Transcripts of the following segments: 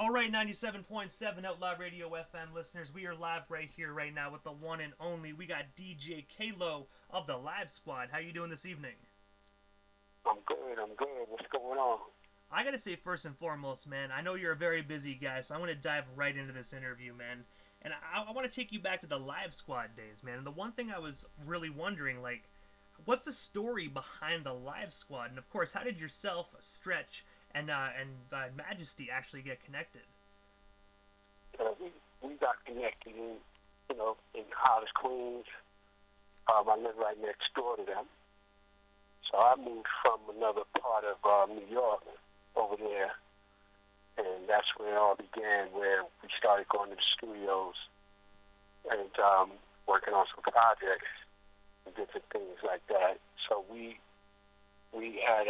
All right, 97.7 Outlaw Radio FM listeners, we are live right here, right now with the one and only. We got DJ Kalo of the Live Squad. How you doing this evening? I'm good. I'm good. What's going on? I gotta say, first and foremost, man, I know you're a very busy guy, so I want to dive right into this interview, man. And I want to take you back to the Live Squad days, man. And the one thing I was really wondering, like, what's the story behind the Live Squad? And of course, how did yourself, Stretch, and Majesty actually get connected? We got connected in Hollis, Queens. I live right next door to them. So I moved from another part of New York over there, and that's where it all began, where we started going to the studios and working on some projects and different things like that. So we had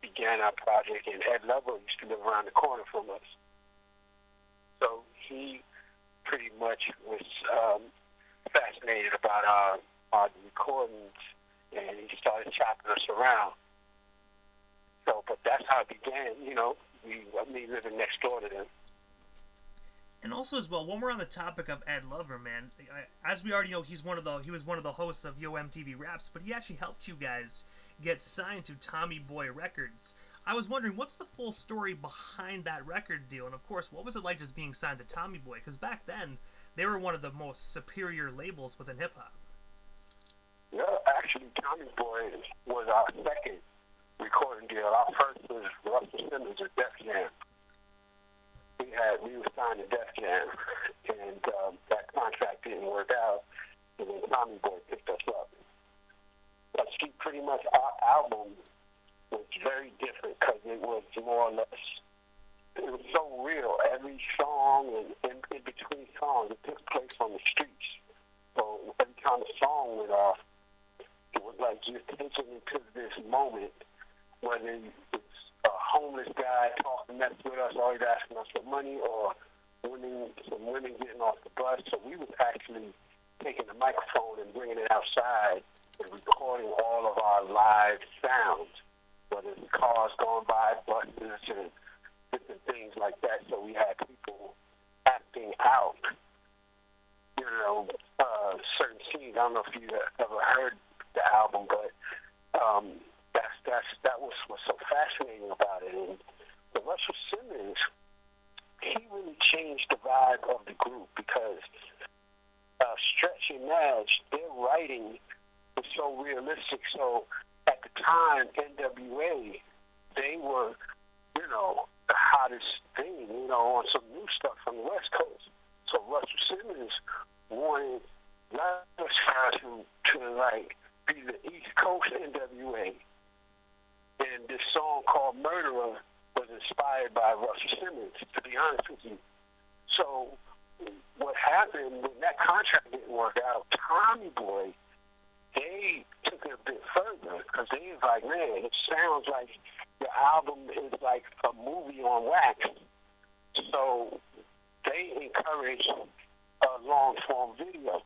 began our project, and Ed Lover used to live around the corner from us. So he pretty much was fascinated about our recordings, and he started chopping us around. So, but that's how it began, me living next door to them. And also as well, when we're on the topic of Ed Lover, man, as we already know, he was one of the hosts of Yo MTV Raps, but he actually helped you guys get signed to Tommy Boy Records. I was wondering, what's the full story behind that record deal? And of course, what was it like just being signed to Tommy Boy? Because back then, they were one of the most superior labels within hip hop. Yeah, actually, Tommy Boy was our second recording deal. Our first was Russell Simmons at Def Jam. We were signed to Def Jam, and that contract didn't work out, and then Tommy Boy picked us up. But see, pretty much our album was very different because it was more or less, it was so real. Every song and in between songs, it took place on the streets. So every time a song went off, it was like you're taken into this moment, whether it's a homeless guy talking mess with us, always asking us for money, or some women getting off the bus. So we was actually taking the microphone and bringing it outside and recording all of our live sounds, whether it's cars going by, buses, and different things like that. So we had people acting out, certain scenes. I don't know if you ever heard the album, but that was what's so fascinating about it. And the Russell Simmons, he really changed the vibe of the group because Stretch and Madge, their writing was so realistic. So at the time, NWA, they were, the hottest thing, on some new stuff from the West Coast. So Russell Simmons wanted us to like be the East Coast NWA. And this song called Murderer was inspired by Russell Simmons, to be honest with you. So what happened when that contract didn't work out, Tommy Boy, they took it a bit further because they was like, man, it sounds like the album is like a movie on wax. So they encouraged a long-form video.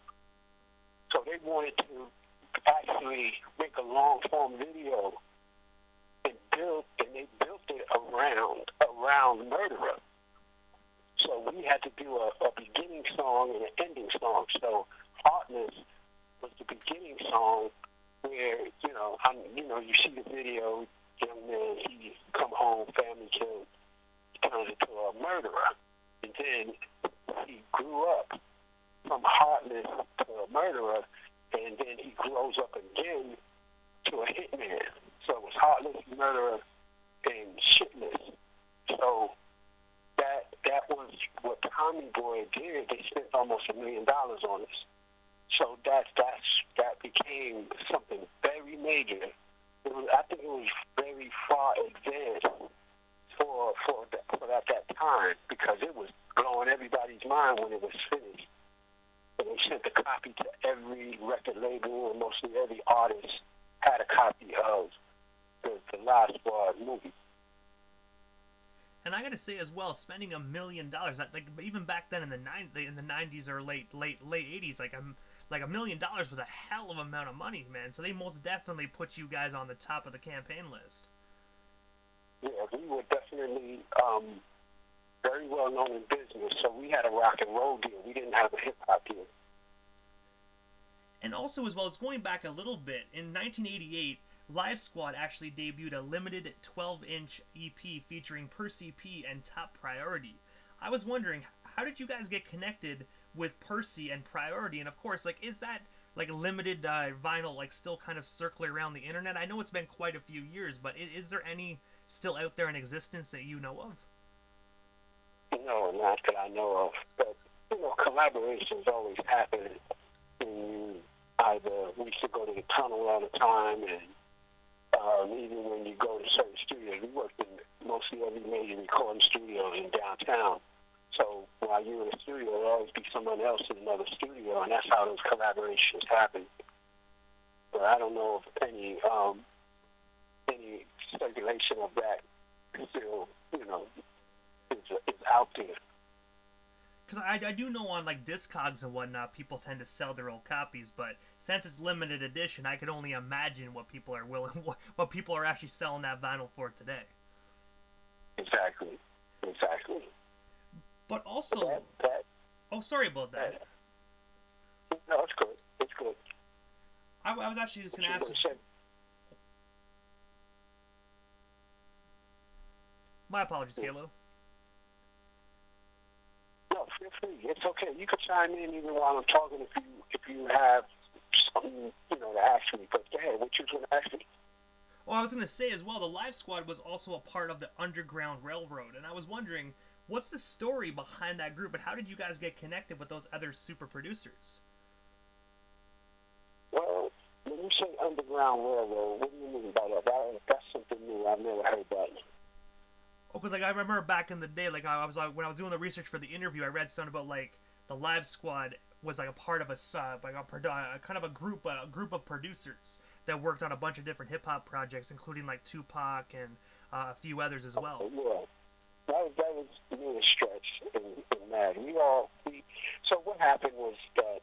So they wanted to actually make a long-form video and they built it around Murderer. So we had to do a beginning song and an ending song. So Heartless was the beginning song where, you see the video, young man, he come home, family killed, turns into a murderer. And then he grew up from Heartless to a murderer, and then he grows up again to a hitman. So it was Heartless, Murderer, and Shitless. So that was what Tommy Boy did. They spent almost $1 million on us. So that became something very major. I think it was very far advanced for that time because it was blowing everybody's mind when it was finished. And they sent a copy to every record label, and mostly every artist had a copy of the Live Squad movie. And I gotta say as well, spending $1 million, like even back then in the '90s or late '80s, like $1 million was a hell of an amount of money, man. So they most definitely put you guys on the top of the campaign list. Yeah, we were definitely very well known in business. So we had a rock and roll deal. We didn't have a hip hop deal. And also, as well, it's going back a little bit. In 1988, Live Squad actually debuted a limited 12-inch EP featuring Percy P and Top Priority. I was wondering, how did you guys get connected with Percy and Priority? And of course, like, is that like limited vinyl like still kind of circling around the internet? I know it's been quite a few years, but is there any still out there in existence that you know of? No, not that I know of. But, collaborations always happen. And we used to go to the tunnel all the time, and even when you go to certain studios, we worked in mostly every major recording studio in downtown. So while you're in a studio, there'll always be someone else in another studio, and that's how those collaborations happen. But I don't know of any circulation of that still, is out there. Because I do know on like Discogs and whatnot, people tend to sell their old copies, but since it's limited edition, I can only imagine what people are what people are actually selling that vinyl for today. Exactly. But also, oh, sorry about that. No, it's good. It's good. I was actually just going to ask. My apologies, Kalo. No, feel free. It's okay. You can chime in even while I'm talking if you have something to ask me. But go ahead. What you going to ask me? Well, I was going to say as well, the Live Squad was also a part of the Underground Railroad, and I was wondering, what's the story behind that group, and how did you guys get connected with those other super producers? Well, when you say Underground Railroad, what do you mean by that? That's something new. I've never heard that. Oh, because like I remember back in the day, like I was when I was doing the research for the interview, I read something about like the Live Squad was like a part of a kind of a group of producers that worked on a bunch of different hip hop projects, including like Tupac and a few others as well. Yeah, that was me a stretch in that. So what happened was that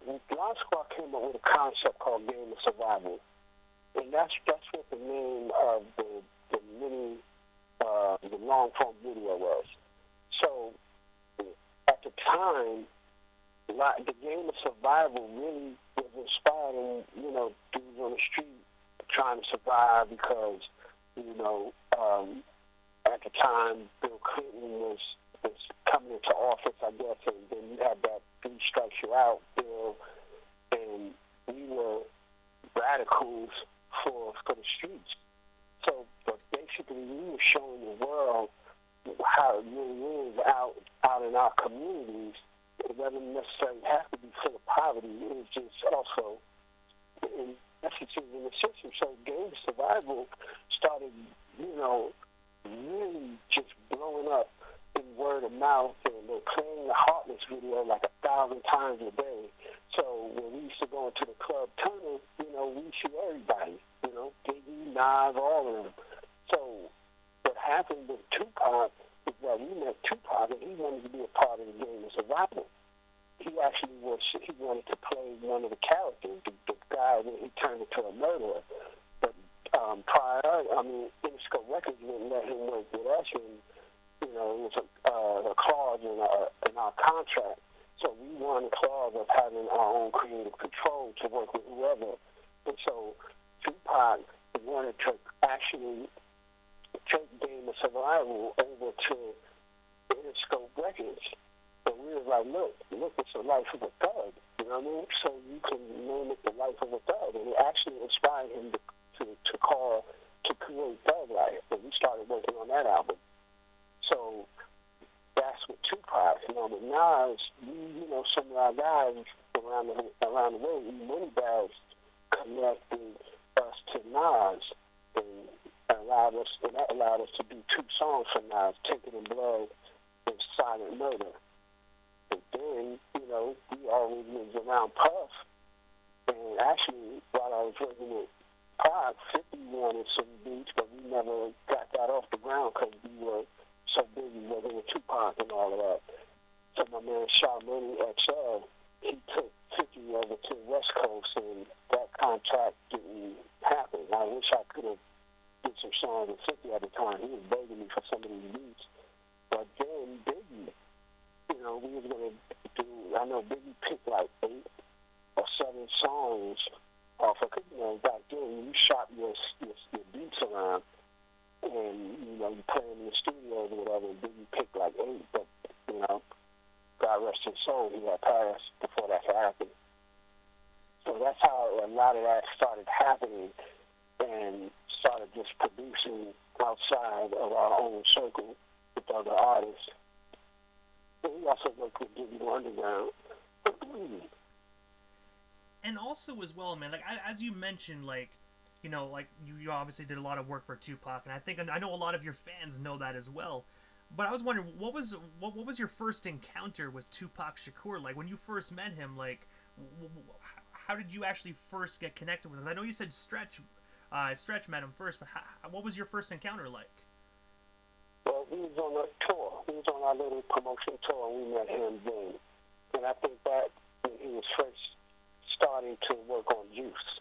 Live Squad came up with a concept called Game of Survival, and that's what the name of the mini the long form video was. So at the time, the game of survival really was inspiring, dudes on the street trying to survive because, at the time Bill Clinton was coming into office, I guess, and then you had that three strikes you out bill, and we were radicals for the streets. So, but basically, we were showing the world how it really is out in our communities. It doesn't necessarily have to be full of poverty. It's just also in messages in the system. So, game survival started, really just blowing up in word of mouth, and they're playing the Heartless video like 1,000 times a day. So when we used to go into the club tunnel, we see everybody, Biggie, Nas, all of them. So what happened with Tupac is that we met Tupac, and he wanted to be a part of the game of survival. He wanted to play one of the characters, the guy that he turned into a murderer. But Interscope Records wouldn't let him work with us, and it was a clause in our contract. So we won a clause of having our own creative control to work with whoever. And so Tupac wanted to actually take Game of Survival over to Interscope Records. And we were like, look, it's the life of a thug. You know what I mean? So you can name it the life of a thug. And it actually inspired him to create Thug Life. And we started working on that album. So that's with Tupac. With Nas, some of our guys around the way, many guys connected us to Nas, and that allowed us to do 2 songs for Nas, Taken in Blood and Silent Murder. And then, we always was around Puff, and actually, while I was working with Pac, 50 wanted some beats, but we never got that off the ground because we were so busy working with Tupac and all of that. So my man Charmony XL, he took 50 over to the West Coast, and that contract didn't happen. I wish I could have did some songs with 50 at the time. He was begging me for some of these beats. But then we was going to do, I know Biggie picked like 8 or 7 songs off of, you know, back then you shop your beats around and, you know, you play them in the studios or whatever, and Biggie picked like 8, but, you know, God rest his soul, he had passed before that could happen. So that's how a lot of that started happening and started just producing outside of our own circle with other artists. And we also worked with Digital Underground. And also as well, man, like as you mentioned, like, you know, like you obviously did a lot of work for Tupac, and I know a lot of your fans know that as well. But I was wondering, what was your first encounter with Tupac Shakur? Like when you first met him, like how did you actually first get connected with him? I know you said Stretch met him first, but what was your first encounter like? Well, he was on a tour. He was on our little promotion tour, and we met him then. And I think that he was first starting to work on Juice.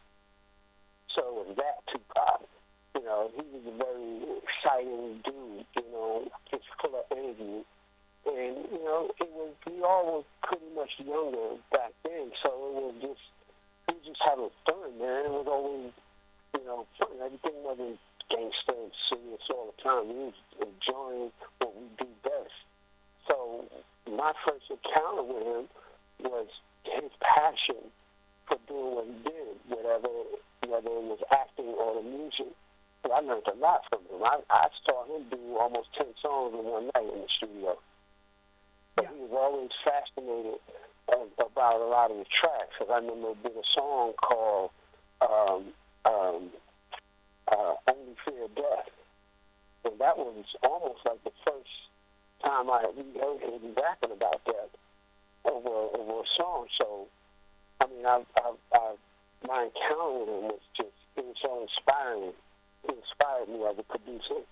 So it was that Tupac. You know, he was a very exciting dude, you know, just full of energy. And, you know, we all were pretty much younger back then, so we were just having fun, man. It was always, you know, fun. Everything wasn't gangster and serious all the time. We was enjoying what we do best. So my first encounter with him was his passion for doing what he did, whether it was acting or the music. So I learned a lot from him. I saw him do almost 10 songs in one night in the studio. But yeah, he was always fascinated about a lot of the tracks. Because I remember did a song called Only Fear Death. And that was almost like the first time I heard him rapping about that over a song. So, I mean, my encounter with him was just, it was so inspiring. It inspired me as a producer.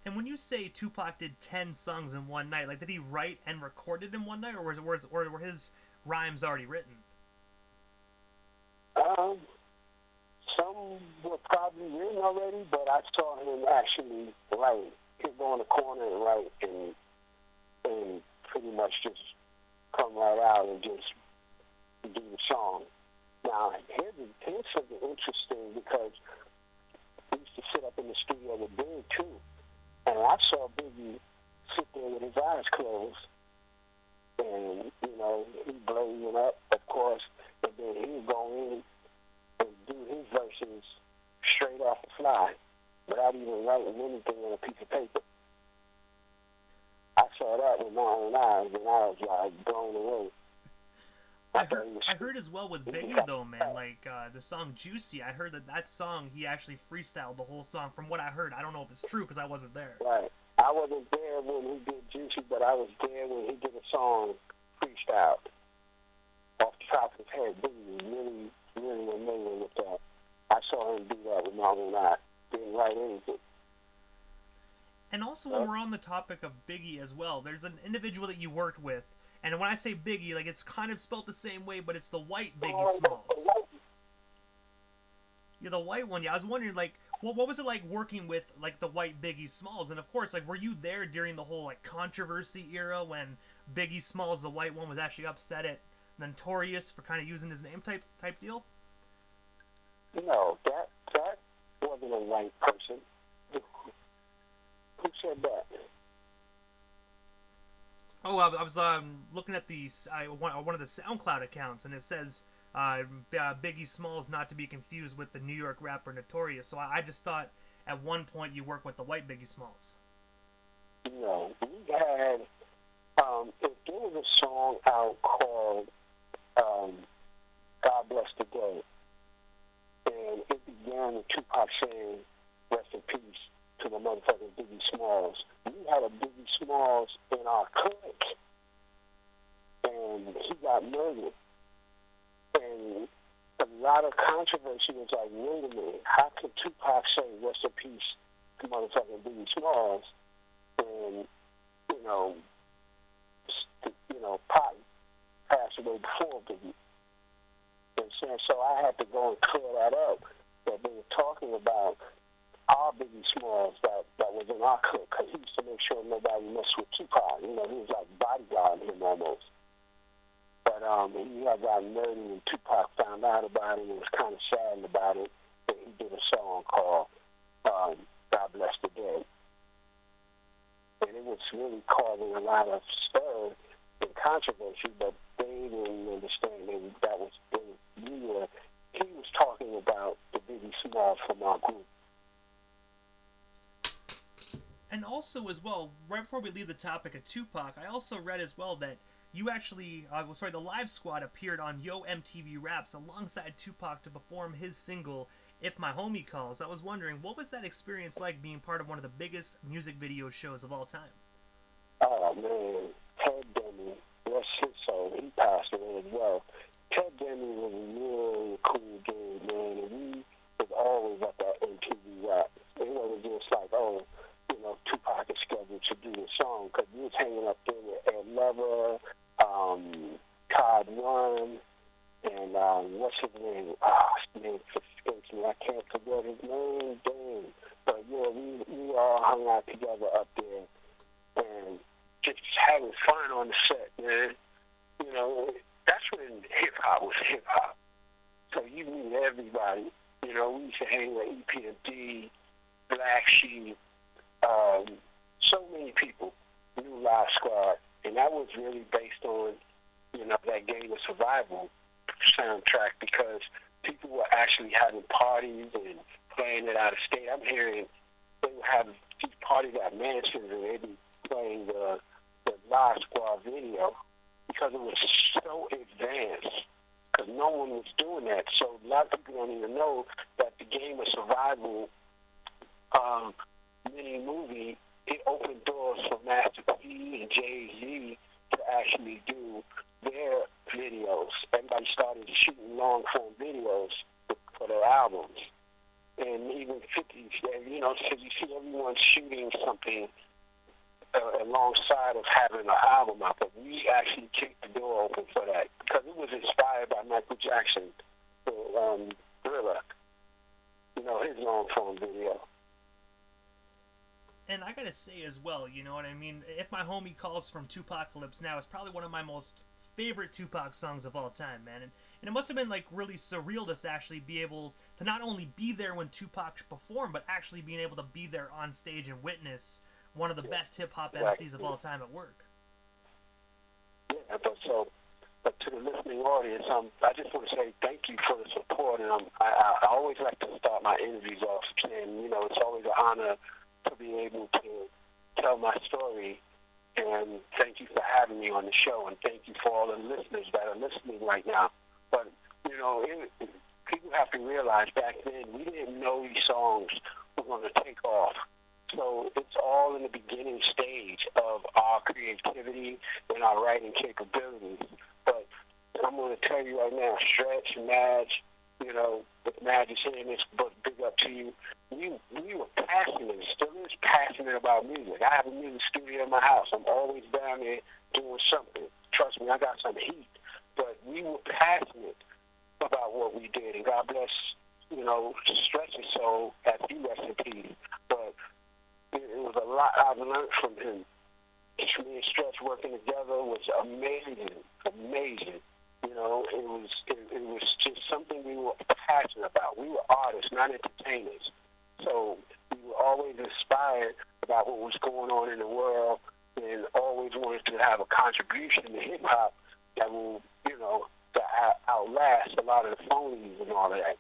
And when you say Tupac did 10 songs in one night, like did he write and record it in one night, or were his rhymes already written? Some were probably written already, but I saw him actually write. He'd go in the corner and write and pretty much just come right out and just do the song. Now, here's something interesting, because we used to sit up in the studio with Big, too. And I saw Biggie sit there with his eyes closed. And, you know, he'd blazing up, of course, and then he'd go in and do his verses straight off the fly without even writing anything on a piece of paper. I saw that with my own eyes, and I was, like, blown away. I heard as well with Biggie, though, man, like, the song Juicy, I heard that song, he actually freestyled the whole song, from what I heard. I don't know if it's true, because I wasn't there. Right. I wasn't there when he did Juicy, but I was there when he did a song freestyled off the top of his head. Biggie was really, really amazing with that. I saw him do that with my own eyes. Didn't write anything. And also, when we're on the topic of Biggie as well, there's an individual that you worked with. And when I say Biggie, like, it's kind of spelled the same way, but it's the white Biggie Smalls. Yeah, the white one. Yeah, I was wondering, like, what was it like working with, like, the white Biggie Smalls? And, of course, like, were you there during the whole, like, controversy era when Biggie Smalls, the white one, was actually upset at Notorious for kind of using his name type deal? No, that wasn't a white person. Who said that? Oh, I was looking at one of the SoundCloud accounts, and it says Biggie Smalls not to be confused with the New York rapper Notorious. So I just thought at one point you worked with the white Biggie Smalls. No, we had, there was a song out called God Bless the Day, and it began with Tupac saying, "Rest in peace to the motherfucking Biggie Smalls." We had a Biggie Smalls in our clique, and he got murdered. And a lot of controversy was like, wait a minute, how can Tupac say rest in peace to motherfucking Biggie Smalls and, Pac passed away before Biggie? And so I had to go and clear that up, that they were talking about our Biggie Smalls that was in I could, because he used to make sure nobody messed with Tupac. You know, he was like bodyguarding him almost. But he had gotten murdered, and Tupac found out about it and was kind of saddened about it. And he did a song called God Bless the Dead. And it was really causing a lot of stir and controversy, but they didn't understand that was he was talking about the Biggie Smalls from our group. And also, as well, right before we leave the topic of Tupac, I also read as well that you actually, the Live Squad appeared on Yo MTV Raps alongside Tupac to perform his single, If My Homie Calls. I was wondering, what was that experience like being part of one of the biggest music video shows of all time? Oh, man. Ted Demi, bless his soul, he passed away as well. Ted Demi was a real cool dude, man, and we was always at that MTV Raps. It wasn't just like, oh, you know, Tupac is scheduled to do the song, because we was hanging up there with Ed Lover, Todd One, and what's his name? His name escapes me. I can't forget his name. Dang. But yeah, we all hung out together up there and just having fun on the set, man. You know, that's when hip hop was hip hop. So you meet everybody. You know, we used to hang with EPMD, Black Sheep, so many people, New Live Squad, and that was really based on, you know, that Game of Survival soundtrack, because people were actually having parties and playing it out of state. I'm hearing they would have these parties at mansions and they'd be playing the Live Squad video because it was so advanced, because no one was doing that. So a lot of people don't even know that the Game of Survival mini movie, it opened doors for Master P and Jay-Z to actually do their videos. Everybody started shooting long-form videos for their albums. And even 50s, you know, so you see everyone shooting something alongside of having an album out there. We actually kicked the door open for that, because it was inspired by Michael Jackson, Thriller, you know, his long-form video. And I gotta say as well, you know what I mean? If My Homie Calls from Tupacalypse Now is probably one of my most favorite Tupac songs of all time, man. And it must have been like really surreal to actually be able to not only be there when Tupac performed, but actually being able to be there on stage and witness one of the best hip hop MCs of all time at work. Yeah, but to the listening audience, I just want to say thank you for the support. And I always like to start my interviews off saying, you know, it's always an honor to be able to tell my story, and thank you for having me on the show, and thank you for all the listeners that are listening right now. But, you know, people have to realize back then we didn't know these songs were going to take off. So it's all in the beginning stage of our creativity and our writing capabilities. But I'm going to tell you right now, Stretch, Madge, you know, with Madge is saying this, but big up to you. We were passionate, still is passionate about music. I have a music studio in my house. I'm always down there doing something. Trust me, I got some heat. But we were passionate about what we did, and God bless, you know, Stretch's soul, as he rest in peace. But it was a lot I've learned from him. Me and Stretch working together was amazing. You know, it was just something we were passionate about. We were artists, not entertainers. So we were always inspired about what was going on in the world, and always wanted to have a contribution to hip-hop that will, you know, that outlast a lot of the phonies and all of that.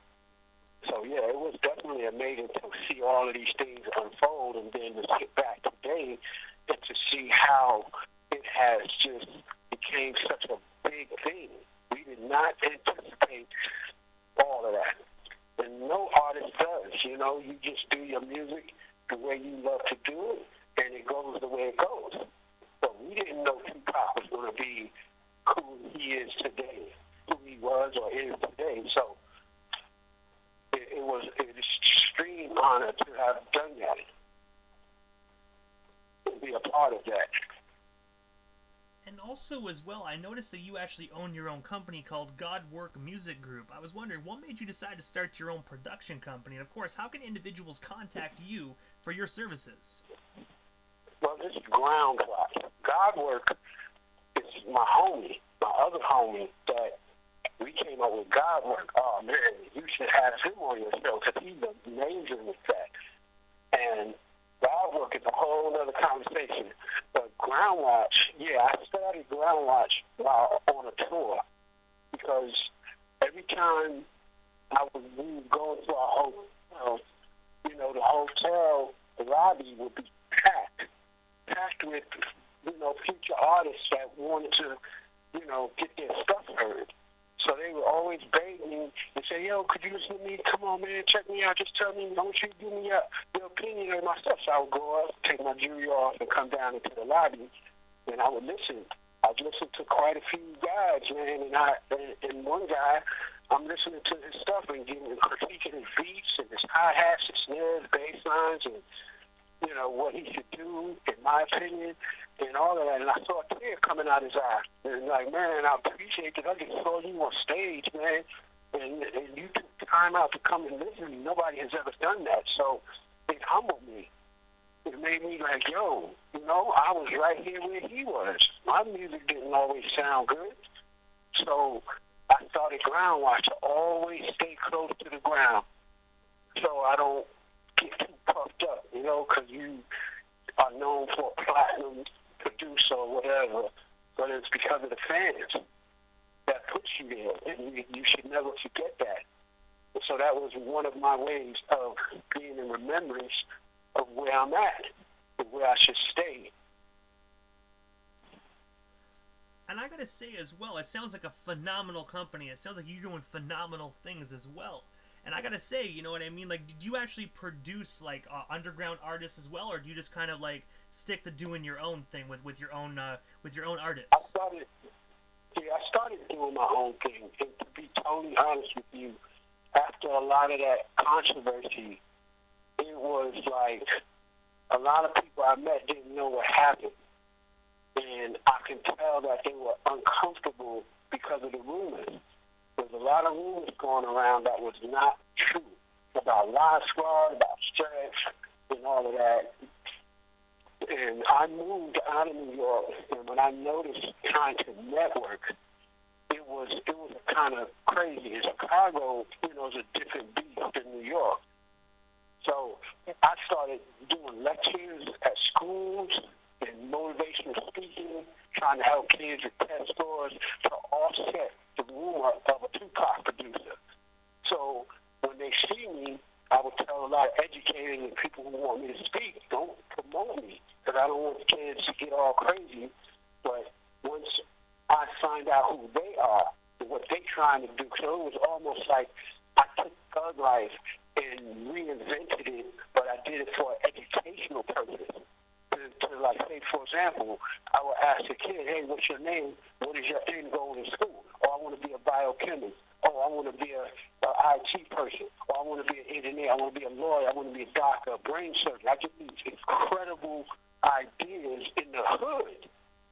So, yeah, it was definitely amazing to see all of these things unfold, and then to sit back today and to see how it has just became such a big thing. We did not anticipate all of that. And no artist does, you know. You just do your music the way you love to do it, and it goes the way it goes. But we didn't know Tupac was going to be who he is today, who he was or is today. So it was an extreme honor to have done that, and be a part of that. And also, as well, I noticed that you actually own your own company called Godwork Music Group. I was wondering, what made you decide to start your own production company? And of course, how can individuals contact you for your services? Well, this is groundwork. Godwork is my homie, my other homie that we came up with Godwork. Oh man, you should have him on your show because he's amazing with that. And Godwork is a whole other conversation. But Groundwatch, yeah, I started Groundwatch while on a tour because every time we would go into our hotel, you know, the hotel, the lobby would be packed with, you know, future artists that wanted to, you know, get their stuff heard. So they would always beg me and say, yo, could you listen to me? Come on, man, check me out. Just tell me, I want you to give me your opinion of my stuff. So I would go up, take my jewelry off, and come down into the lobby, and I would listen. I'd listen to quite a few guys, man, and one guy, I'm listening to his stuff and critiquing his beats and his hi-hats, his snares, bass lines, and, you know, what he should do, in my opinion, and all of that. And I saw a tear coming out his eye. And like, man, I appreciate that. I just saw you on stage, man. And you took time out to come and listen. Nobody has ever done that. So it humbled me. It made me like, yo, you know, I was right here where he was. My music didn't always sound good. So I started Groundwatch to always stay close to the ground so I don't get too puffed up, you know, because you are known for a platinum producer or whatever, but it's because of the fans that puts you there, and you should never forget that. And so that was one of my ways of being in remembrance of where I'm at and where I should stay. And I gotta say as well, it sounds like a phenomenal company. It sounds like you're doing phenomenal things as well. And I gotta say, you know what I mean? Like, did you actually produce like underground artists as well, or do you just kind of like stick to doing your own thing with your own artists? I started doing my own thing. And to be totally honest with you, after a lot of that controversy, it was like a lot of people I met didn't know what happened. And I can tell that they were uncomfortable because of the rumors. There's a lot of rumors going around that was not true about Live Squad, about Stretch, and all of that. And I moved out of New York, and when I noticed trying to network, it was a kind of crazy. In Chicago, you know, is a different beast than New York. So I started doing lectures at schools and motivational speaking, trying to help kids with test scores to offset the rumor of a Tupac producer. So when they see me, I would tell a lot of educators and people who want me to speak, don't promote me, because I don't want the kids to get all crazy. But once I find out who they are and what they're trying to do, so it was almost like I took Thug Life and reinvented it, but I did it for an educational purpose. To like, say, for example, I would ask a kid, hey, what's your name? What is your end goal in school? Oh, I want to be a biochemist. Oh, I want to be a IT person. Oh, I want to be an engineer. I want to be a lawyer. I want to be a doctor, a brain surgeon. I get these incredible ideas in the hood,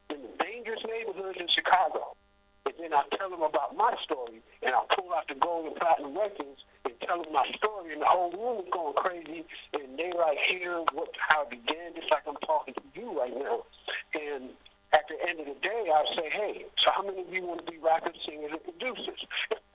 in the dangerous neighborhoods in Chicago. And then I tell them about my story, and I pull out the gold and platinum records and tell them my story, and the whole room is going crazy, and they like hear how it began, just like I'm talking to you right now. And at the end of the day, I'll say, hey, so how many of you want to be rappers, singers, and producers?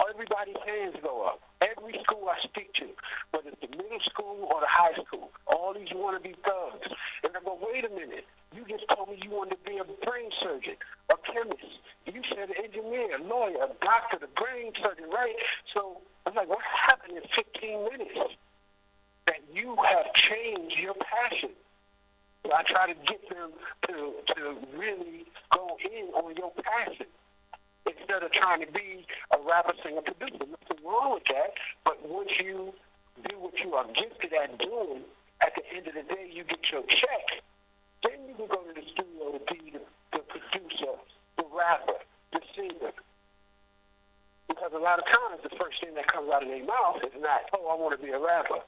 Everybody's hands go up. Every school I speak to, whether it's the middle school or the high school, all these wannabe thugs. And I go, wait a minute. You just told me you wanted to be a brain surgeon, a chemist. You said an engineer, a lawyer, a doctor, the brain surgeon, right? So I'm like, what happened in 15 minutes that you have changed your passion? So I try to get them to really go in on your passion instead of trying to be a rapper, singer, producer. Nothing wrong with that, but once you do what you are gifted at doing, at the end of the day, you get your check. Then you can go to the studio to be the producer, the rapper, the singer. Because a lot of times the first thing that comes out of their mouth is not, oh, I want to be a rapper.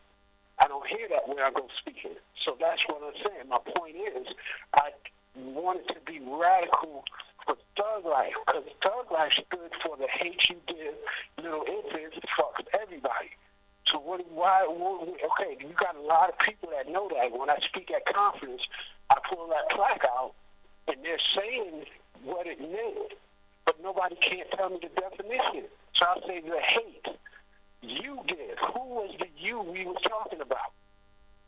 I don't hear that when I go speaking. So that's what I'm saying. My point is, I wanted to be radical for And they're saying what it meant, but nobody can't tell me the definition. So I'll say the hate you give. Who was the you we was talking about?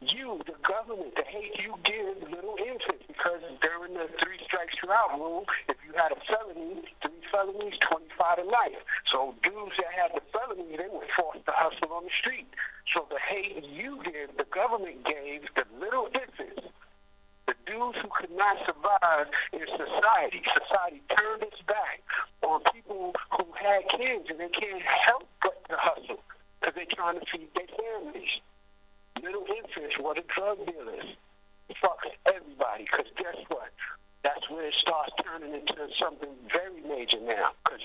You, the government, the hate you give little infants, because during the 3 strikes you're out rule, if you had a felony, 3 felonies, 25 to life. So dudes that had the felony, they were forced to hustle on the street. So the hate you give, the government gave the little infants, the dudes who could not survive in society. Society turned its back on people who had kids, and they can't help but to hustle because they're trying to feed their families. Little infants were the drug dealers. Fuck everybody, because guess what? That's where it starts turning into something very major now, because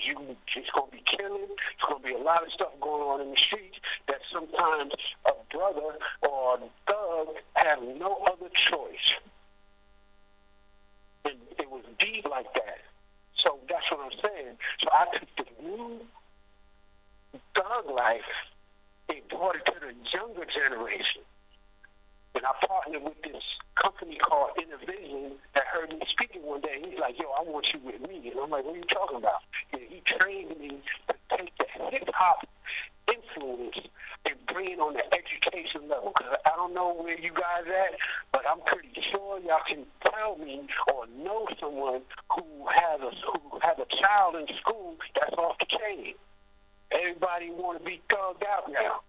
it's going to be killing. It's going to be a lot of stuff going on in the streets that sometimes a brother or a thug have no other choice. And it was deep like that. So that's what I'm saying. So I took the new thug life and brought it to the younger generation. And I partnered with this company called Innovision that heard me speaking one day. He's like, yo, I want you with me. And I'm like, what are you talking about? And he trained me to take the hip-hop influence and bring it on the education level. Because I don't know where you guys at, but I'm pretty sure y'all can tell me or know someone who has a child in school that's off the chain. Everybody want to be thugged out now.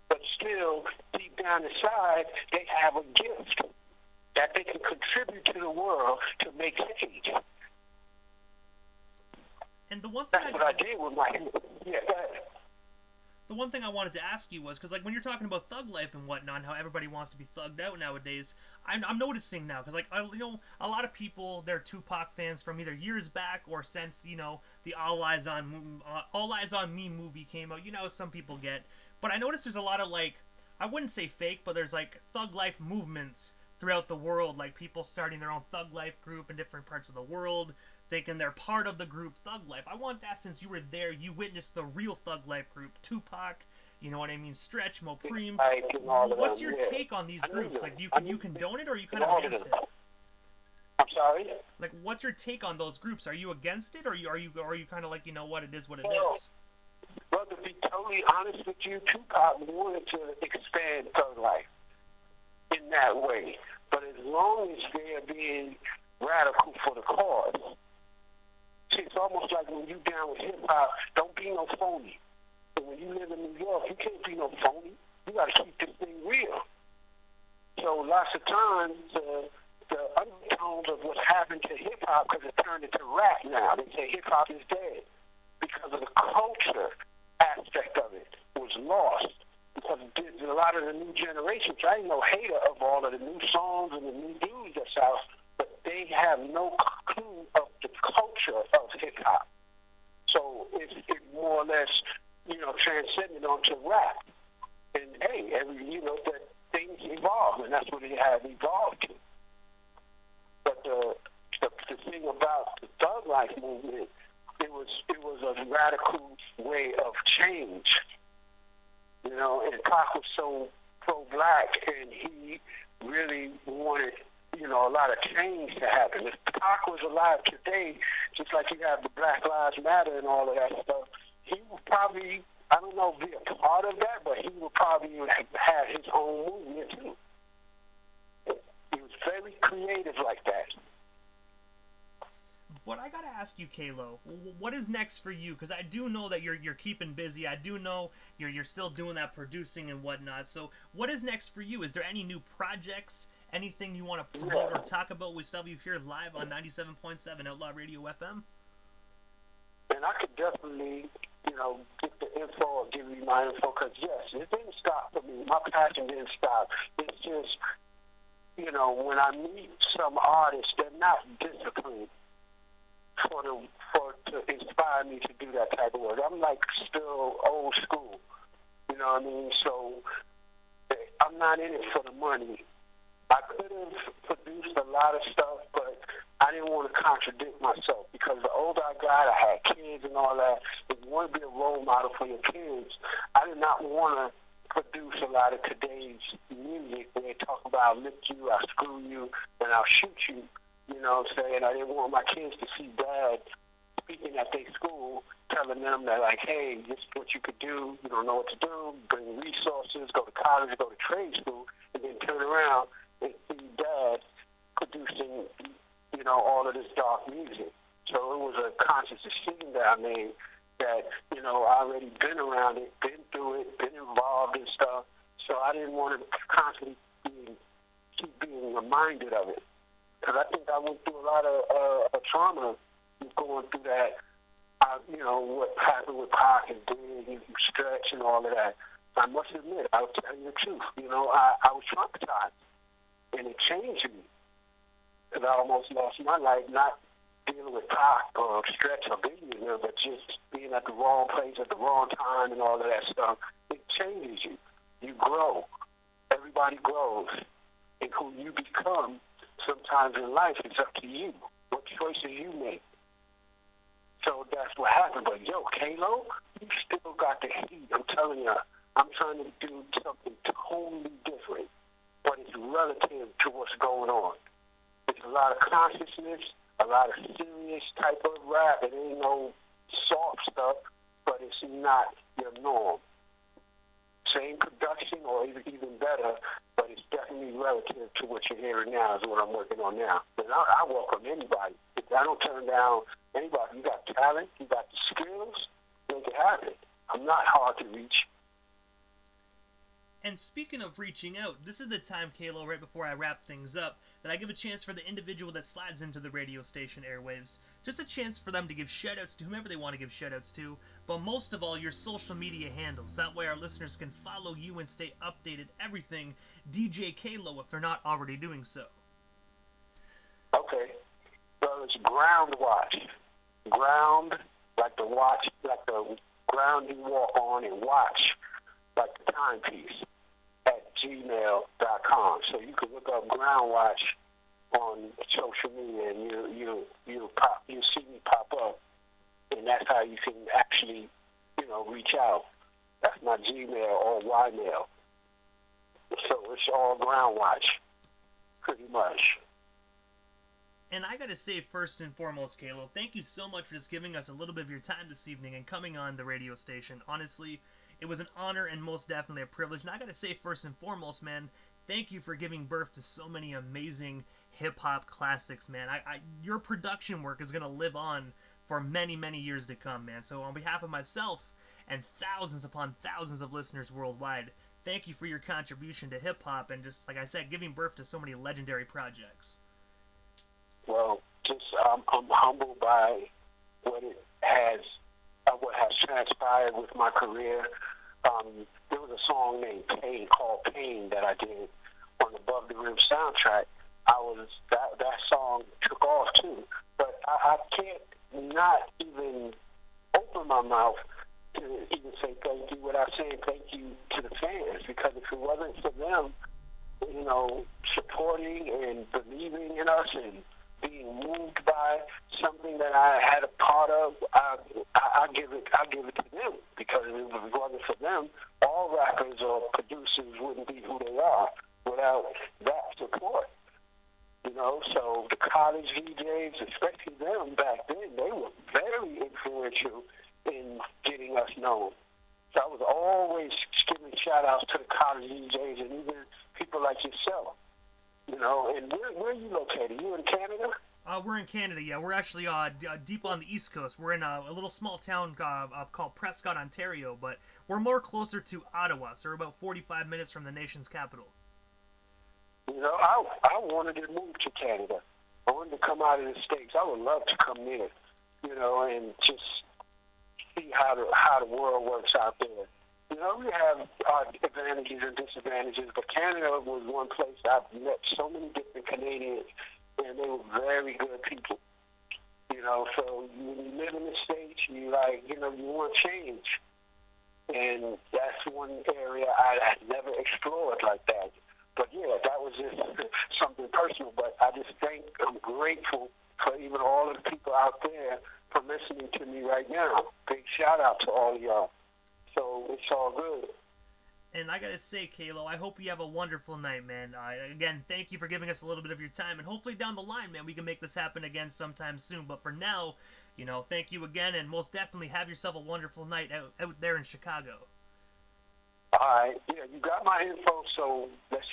But still, deep down inside, they have a gift that they can contribute to the world to make change. And the one thing that's what I did with my... Yeah, go ahead. The one thing I wanted to ask you was, because like when you're talking about thug life and whatnot, and how everybody wants to be thugged out nowadays, I'm noticing now, because like a lot of people, they're Tupac fans from either years back or since the All Eyes on Me movie came out. Some people get, but I noticed there's a lot of like, I wouldn't say fake, but there's like thug life movements throughout the world, like people starting their own thug life group in different parts of the world, thinking they're part of the group Thug Life. I want that, since you were there, you witnessed the real Thug Life group, Tupac, you know what I mean, Stretch, Mopreme. What's your take on these groups? Like, you condone it, or are you kind of against it? I'm sorry? Like, what's your take on those groups? Are you against it, or are you kind of like, you know what, it is what it is? Well, to be totally honest with you, Tupac wanted to expand Thug Life in that way. But as long as they're being radical for the cause, see, it's almost like when you down with hip-hop, don't be no phony. But when you live in New York, you can't be no phony. You got to keep this thing real. So lots of times, the undertones of what's happened to hip-hop, because it turned into rap now. They say hip-hop is dead because of the culture aspect of it was lost. Because a lot of the new generations, I ain't no hater of all of the new songs and the new dudes that's out, but they have no clue of the culture of hip-hop. So it more or less, transcended onto rap. And, hey, that things evolve, and that's what it has evolved to. But the thing about the Thug Life movement, it was a radical way of change. And Pac was so pro-black, and he really wanted, a lot of change to happen. If Pac was alive today, just like you have the Black Lives Matter and all of that stuff, he would probably, I don't know, be a part of that, but he would probably have his own movement too. He was very creative like that. But I gotta ask you, Kalo, what is next for you? Because I do know that you're keeping busy. I do know you're still doing that producing and whatnot. So what is next for you? Is there any new projects? Anything you want to promote or talk about? We still have you here live on 97.7 Outlaw Radio FM. And I could definitely, get the info or give you my info, because yes, it didn't stop for me. My passion didn't stop. It's just, when I meet some artists, they're not disciplined to inspire me to do that type of work. I'm like still old school, you know what I mean? So I'm not in it for the money. I could have produced a lot of stuff, but I didn't want to contradict myself, because the older I got, I had kids and all that. If you want to be a role model for your kids, I did not want to produce a lot of today's music where they talk about I'll lift you, I'll screw you, and I'll shoot you. You know what I'm saying? I didn't want my kids to see dad speaking at their school, telling them that, like, hey, this is what you could do. You don't know what to do. Bring resources, go to college, go to trade school, and then turn around and see dad producing, you know, all of this dark music. So it was a conscious decision that I made that, you know, I already been around it, been through it, been involved in stuff. So I didn't want to constantly keep being reminded of it. Because I think I went through a lot of trauma going through that. You know, what happened with Pac and Big and Stretch and all of that. I must admit, I'll tell you the truth. You know, I was traumatized. And it changed me. Because I almost lost my life, not dealing with Pac or Stretch or Biggie, you know, but just being at the wrong place at the wrong time and all of that stuff. It changes you. You grow. Everybody grows. And who you become sometimes in life is up to you. What choices you make. So that's what happened. But yo, Kalo, you still got the heat. I'm telling you, I'm trying to do something totally different. But it's relative to what's going on. It's a lot of consciousness, a lot of serious type of rap. It ain't no soft stuff, but it's not your norm. Same production or even better, but it's definitely relative to what you're hearing now is what I'm working on now. And I welcome anybody. I don't turn down anybody. You got talent, you got the skills, make it happen. I'm not hard to reach. And speaking of reaching out, this is the time, Kalo, right before I wrap things up, that I give a chance for the individual that slides into the radio station airwaves. Just a chance for them to give shoutouts to whomever they want to give shoutouts to, but most of all, your social media handles. That way our listeners can follow you and stay updated everything DJ Kalo if they're not already doing so. Okay. Well, it's Ground Watch. Ground, like the watch, like the ground you walk on, and watch, like the timepiece, at gmail.com. So you can look up Ground Watch on social media, and you'll see me pop up, and that's how you can actually, you know, reach out. That's my Gmail or Ymail. So it's all Ground Watch, pretty much. And I gotta say, first and foremost, Kalo, thank you so much for just giving us a little bit of your time this evening and coming on the radio station. Honestly, it was an honor and most definitely a privilege. And I gotta say, first and foremost, man, thank you for giving birth to so many amazing hip-hop classics, man. Your production work is gonna live on for many, many years to come, man. So on behalf of myself and thousands upon thousands of listeners worldwide, thank you for your contribution to hip-hop and just, like I said, giving birth to so many legendary projects. Well, just I'm humbled by what has transpired with my career. There was a song named Pain, called Pain, that I did on the Above the Rim soundtrack. That song took off too, but I can't not even open my mouth to even say thank you without saying thank you to the fans, because if it wasn't for them, you know, supporting and believing in us and being moved by something that I had a part of, I give it to them, because if it wasn't for them, all rappers or producers wouldn't be who they are without that support. You know, so the college VJs, especially them back then, they were very influential in getting us known. So I was always giving shout-outs to the college VJs and even people like yourself. You know, and where are you located? You in Canada? We're in Canada, yeah. We're actually deep on the East Coast. We're in a little small town called Prescott, Ontario, but we're more closer to Ottawa, so we're about 45 minutes from the nation's capital. You know, I wanted to move to Canada. I wanted to come out of the States. I would love to come there, you know, and just see how the world works out there. You know, we have advantages and disadvantages, but Canada was one place I've met so many different Canadians, and they were very good people. You know, so when you live in the States, you want change. And that's one area I had never explored like that. But yeah, that was just something personal. But I'm grateful for even all of the people out there for listening to me right now. Big shout out to all of y'all. So it's all good. And I gotta say, Kalo, I hope you have a wonderful night, man. Again, thank you for giving us a little bit of your time, and hopefully down the line, man, we can make this happen again sometime soon. But for now, thank you again, and most definitely have yourself a wonderful night out there in Chicago. All right, yeah, you got my info, so let's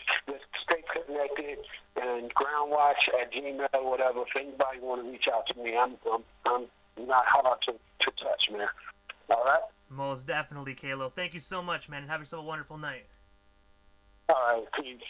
stay connected and groundwatch@gmail or whatever. If anybody want to reach out to me, I'm not hard to touch, man. All right. Most definitely, Kalo. Thank you so much, man, and have yourself a wonderful night. All right, peace.